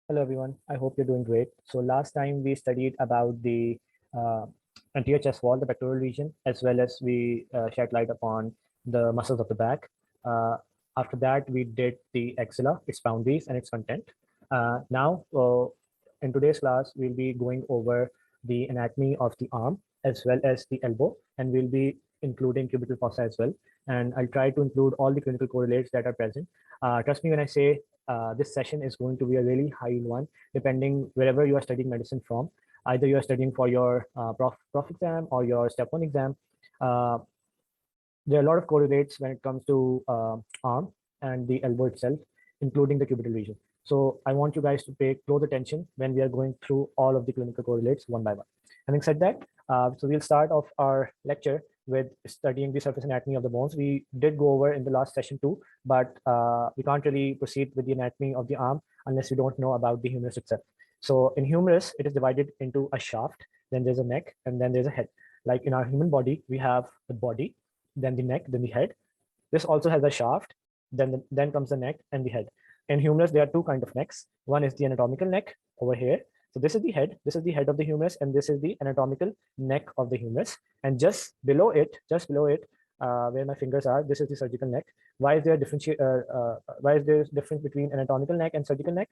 Hello, everyone. I hope you're doing great. So last time we studied about the uh, anterior chest wall, the pectoral region, as well as we shed light upon the muscles of the back. Uh, After that, we did the axilla, its boundaries, and its content. Now, in today's class, we'll be going over the anatomy of the arm as well as the elbow, and we'll be including cubital fossa as well. And I'll try to include all the clinical correlates that are present. Trust me when I say this session is going to be a really high one, depending wherever you are studying medicine from. Either you are studying for your prof exam or your step 1 exam. Uh, there are a lot of correlates when it comes to arm and the elbow itself, including the cubital region. So I want you guys to pay close attention when we are going through all of the clinical correlates one by one. Having said that, so we'll start off our lecture with studying the surface anatomy of the bones. We did go over in the last session too, but we can't really proceed with the anatomy of the arm unless you don't know about the humerus itself. So in humerus, it is divided into a shaft, then there's a neck, and then there's a head. Like in our human body, we have the body, then the neck, then the head. This also has a shaft, then comes the neck and the head. In humerus, there are two kinds of necks. One is the anatomical neck over here. So this is the head. This is the head of the humerus, and this is the anatomical neck of the humerus. And just below it, where my fingers are, this is the surgical neck. Why is there why is there difference between anatomical neck and surgical neck?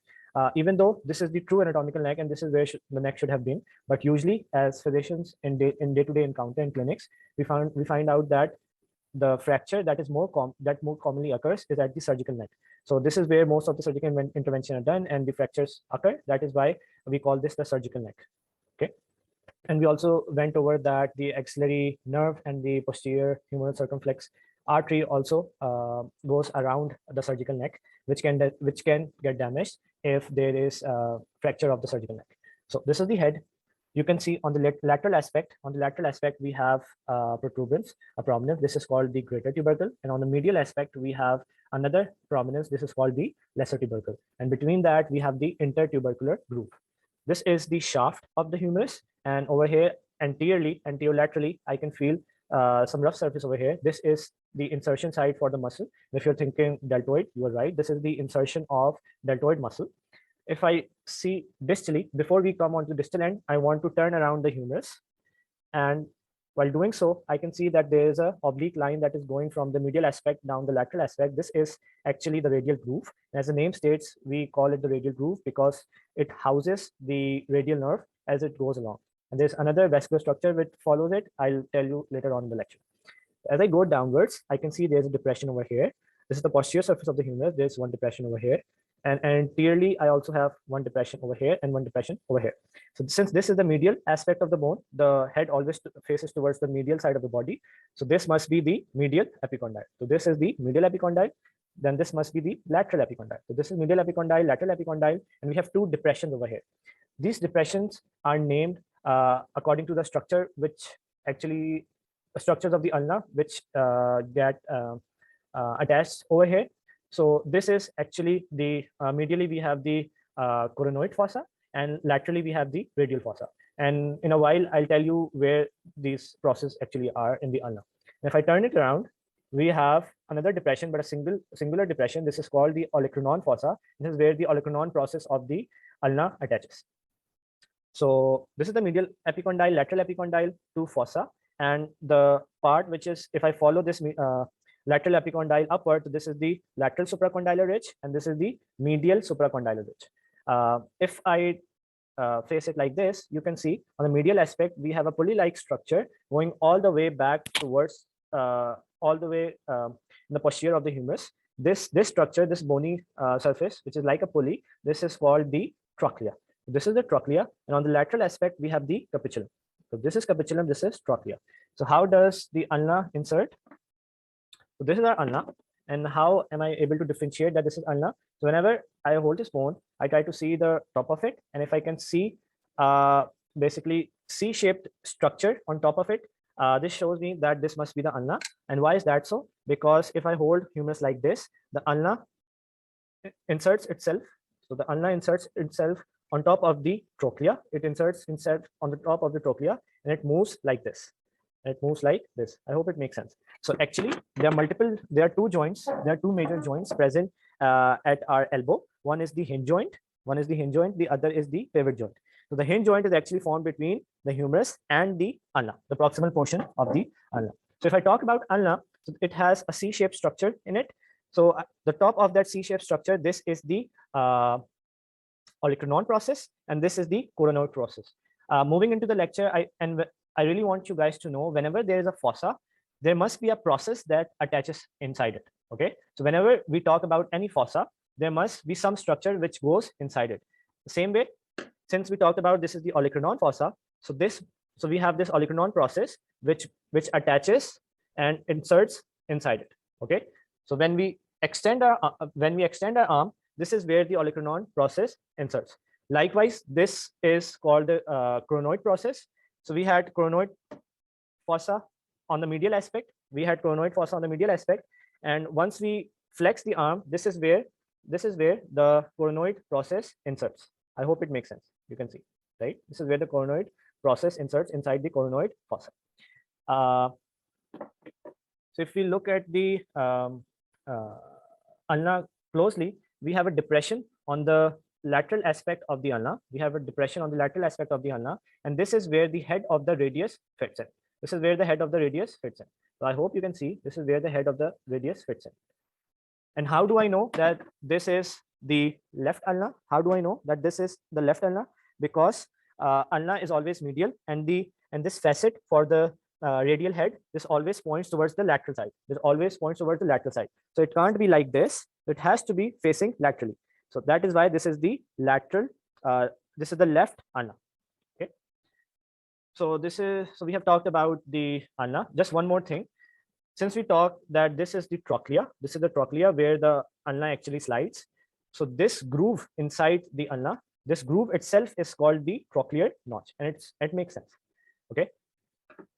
Even though this is the true anatomical neck, and this is where the neck should have been, but usually as physicians in day-to-day encounter in clinics, we find out that the fracture that is more commonly occurs is at the surgical neck. So this is where most of the surgical intervention are done and the fractures occur. That is why we call this the surgical neck. Okay. And we also went over that the axillary nerve and the posterior humeral circumflex artery also goes around the surgical neck, which can get damaged if there is a fracture of the surgical neck. So this is the head. You can see on the lateral aspect. On the lateral aspect, we have protuberance, a prominence. This is called the greater tubercle. And on the medial aspect, we have another prominence. This is called the lesser tubercle. And between that, we have the intertubercular groove. This is the shaft of the humerus. And over here, anterolaterally, I can feel some rough surface over here. This is the insertion site for the muscle. If you're thinking deltoid, you are right. This is the insertion of deltoid muscle. If I see distally, before we come on to distal end, I want to turn around the humerus. And while doing so, I can see that there is a oblique line that is going from the medial aspect down the lateral aspect. This is actually the radial groove. As the name states, we call it the radial groove because it houses the radial nerve as it goes along. And there's another vascular structure which follows it. I'll tell you later on in the lecture. As I go downwards, I can see there's a depression over here. This is the posterior surface of the humerus. There's one depression over here. And anteriorly, I also have one depression over here and one depression over here. So since this is the medial aspect of the bone, the head always faces towards the medial side of the body. So this must be the medial epicondyle. So this is the medial epicondyle. Then this must be the lateral epicondyle. So this is medial epicondyle, lateral epicondyle, and we have two depressions over here. These depressions are named according to the structure, which actually structures of the ulna, which get attached over here. So this is actually the medially we have the coronoid fossa, and laterally we have the radial fossa. And in a while, I'll tell you where these processes actually are in the ulna. And if I turn it around, we have another depression, but a singular depression. This is called the olecranon fossa. This is where the olecranon process of the ulna attaches. So this is the medial epicondyle, lateral epicondyle to fossa. And the part which is, if I follow this lateral epicondyle upward, this is the lateral supracondylar ridge, and this is the medial supracondylar ridge. If I face it like this, you can see on the medial aspect, we have a pulley-like structure going all the way back towards, all the way in the posterior of the humerus. This structure, this bony surface, which is like a pulley, this is called the trochlea. This is the trochlea, and on the lateral aspect, we have the capitulum. So this is capitulum, this is trochlea. So how does the ulna insert? So this is our ulna, and how am I able to differentiate that this is ulna? So whenever I hold this bone, I try to see the top of it, and if I can see basically C-shaped structure on top of it, this shows me that this must be the ulna. And why is that so? Because if I hold humerus like this, the ulna inserts itself. So the ulna inserts itself on top of the trochlea. It inserts itself on the top of the trochlea, and it moves like this. It moves like this. I hope it makes sense. So actually, there are two joints. There are two major joints present at our elbow. One is the hinge joint, the other is the pivot joint. So the hinge joint is actually formed between the humerus and the ulna, the proximal portion of the ulna. So if I talk about ulna, so it has a C-shaped structure in it. So the top of that C-shaped structure, this is the olecranon process, and this is the coronoid process. Moving into the lecture, I really want you guys to know, whenever there is a fossa, there must be a process that attaches inside it. Okay, so whenever we talk about any fossa, there must be some structure which goes inside it. The same way, since we talked about this is the olecranon fossa, so we have this olecranon process which attaches and inserts inside it. Okay, so when we extend our arm, this is where the olecranon process inserts. Likewise, this is called the coronoid process. So we had coronoid fossa on the medial aspect. And once we flex the arm, this is where the coronoid process inserts. I hope it makes sense. You can see, right? This is where the coronoid process inserts inside the coronoid fossa. So if we look at the ulna closely, we have a depression on the lateral aspect of the ulna. And this is where the head of the radius fits in. So I hope you can see, this is where the head of the radius fits in. And how do I know that this is the left ulna? Because ulna is always medial, and this facet for the radial head, this always points towards the lateral side. So it can't be like this. It has to be facing laterally. So that is why this is the lateral. This is the left ulna. Okay. So we have talked about the ulna. Just one more thing. Since we talked that this is the trochlea, where the ulna actually slides. So this groove inside the ulna, this groove itself is called the trochlear notch, and it makes sense. Okay.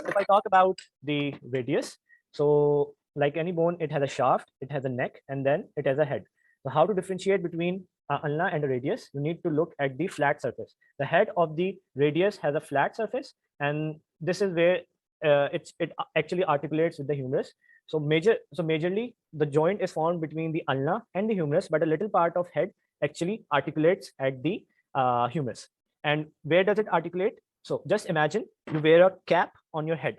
If I talk about the radius, so like any bone, it has a shaft, it has a neck, and then it has a head. So how to differentiate between ulna and a radius? You need to look at the flat surface. The head of the radius has a flat surface, and this is where it actually articulates with the humerus. So majorly the joint is formed between the ulna and the humerus, but a little part of head actually articulates at the humerus. And where does it articulate? So just imagine you wear a cap on your head.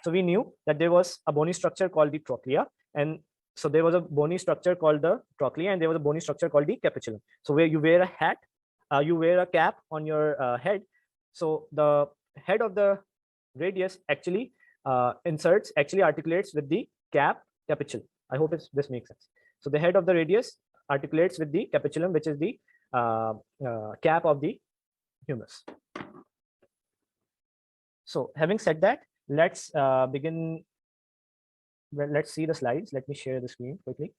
So we knew that there was a bony structure called the trochlea, and so there was a bony structure called the trochlea, and there was a bony structure called the capitulum. So where you wear a hat, you wear a cap on your head. So the head of the radius actually articulates with the capitulum. I hope this makes sense. So the head of the radius articulates with the capitulum, which is the cap of the humerus. So having said that, let's begin. Well, let's see the slides. Let me share the screen quickly.